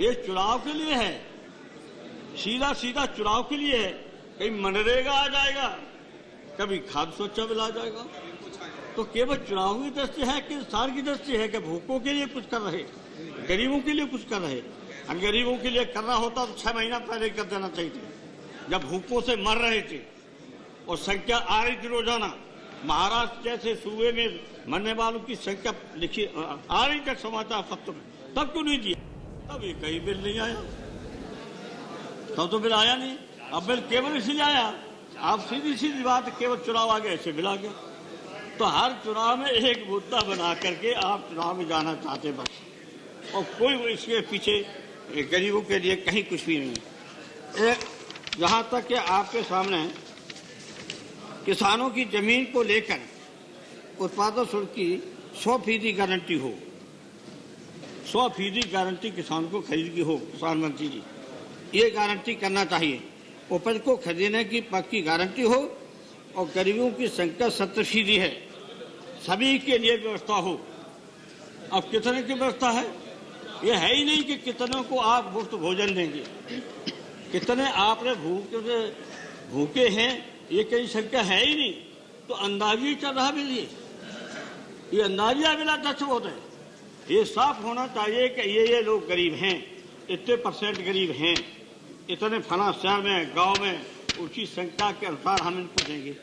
ये चुनाव के लिए है, सीधा सीधा चुनाव के लिए है। कहीं मनरेगा आ जाएगा, कभी खाद्य सुरक्षा बिल आ जाएगा। तो केवल चुनाव की दृष्टि है कि सार की दृष्टि है कि भूखों के लिए कुछ कर रहे, गरीबों के लिए कुछ कर रहे। अगर गरीबों के लिए करना होता तो 6 महीना पहले कर देना चाहिए, जब भूखों से मर रहे थे और संख्या आ रही थी रोजाना। महाराष्ट्र जैसे सूबे में मरने वालों की संख्या लिखी आ रही थी समाचार पत्र में, तब क्यों नहीं दिया? तब ये कहीं बिल नहीं आया, तब तो बिल आया नहीं। अब बिल केवल इसलिए आया, आप सीधी सीधी बात, केवल चुनाव आ गया ऐसे बिल आ गया। तो हर चुनाव में एक मुद्दा बना करके आप चुनाव में जाना चाहते बस, और कोई इसके पीछे गरीबों के लिए कहीं कुछ भी नहीं है। जहां तक कि आपके सामने किसानों की जमीन को लेकर उत्पादन शुल्क की 100% गारंटी हो, 100% गारंटी किसान को खरीद की हो, प्रधानमंत्री जी ये गारंटी करना चाहिए। उपज को खरीदने की पक्की गारंटी हो और गरीबों की संख्या 70% है, सभी के लिए व्यवस्था हो। अब कितने की व्यवस्था है? ये है ही नहीं कि कितनों को आप मुफ्त भोजन देंगे, कितने आपने भूखे हैं, ये कहीं संख्या है ही नहीं। तो अंदाजी चल रहा बिल, ये अंदाजिया बिल अध्यक्ष होते हैं। ये साफ होना चाहिए कि ये लोग गरीब हैं, इतने % गरीब हैं, इतने फला शहर में गांव में उसी संख्या के अनुसार हम इनको देंगे।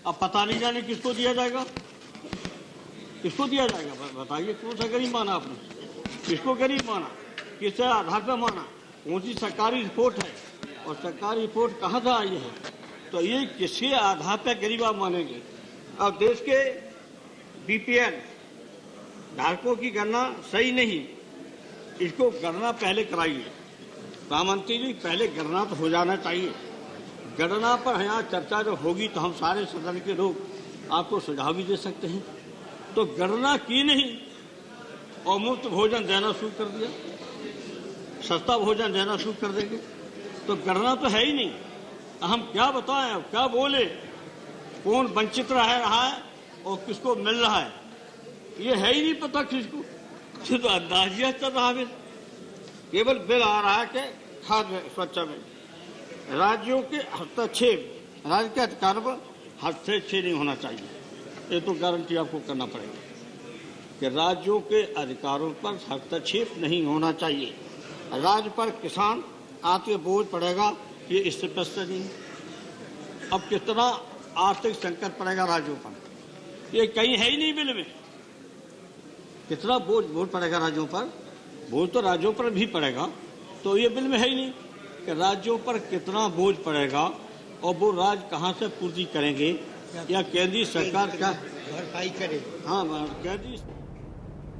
अब पता नहीं जाने किसको दिया जाएगा, किसको दिया जाएगा? बताइए, कौन सा गरीब माना आपने? किसको गरीब माना? किस आधार पर माना? कौन सी सरकारी रिपोर्ट है और सरकारी रिपोर्ट कहाँ से आई है? तो ये किसी आधार पर गरीब आप मानेंगे? अब देश के BPL धारकों की गणना सही नहीं, इसको गणना पहले कराइए। प्रधानमंत्री जी, पहले गणना तो हो जाना चाहिए। गणना पर यहाँ चर्चा जो होगी तो हम सारे सदन के लोग आपको सुझाव भी दे सकते हैं। तो गणना की नहीं और मुफ्त भोजन देना शुरू कर दिया, सस्ता भोजन देना शुरू कर देंगे। तो गणना तो है ही नहीं। हम क्या बताएं, क्या बोले, कौन वंचित रहा है और किसको मिल रहा है, ये है ही नहीं पता किसको। तो अंदाजिया चल रहा है। केवल बिल आ रहा है कि खाद्य सुरक्षा में राज्यों के हस्तक्षेप, राज्य के अधिकार पर हस्तक्षेप नहीं होना चाहिए। ये तो गारंटी आपको करना पड़ेगा कि राज्यों के अधिकारों पर हस्तक्षेप नहीं होना चाहिए। राज्य पर किसान आर्थिक बोझ पड़ेगा, ये स्पष्ट नहीं। अब कितना आर्थिक संकट पड़ेगा राज्यों पर, ये कहीं है ही नहीं बिल में। कितना बोझ पड़ेगा राज्यों पर? बोझ तो राज्यों पर भी पड़ेगा, तो ये बिल में है ही नहीं कि राज्यों पर कितना बोझ पड़ेगा और वो राज्य कहाँ से पूर्ति करेंगे या केंद्रीय सरकार क्या भरपाई करे। हाँ, केंद्रीय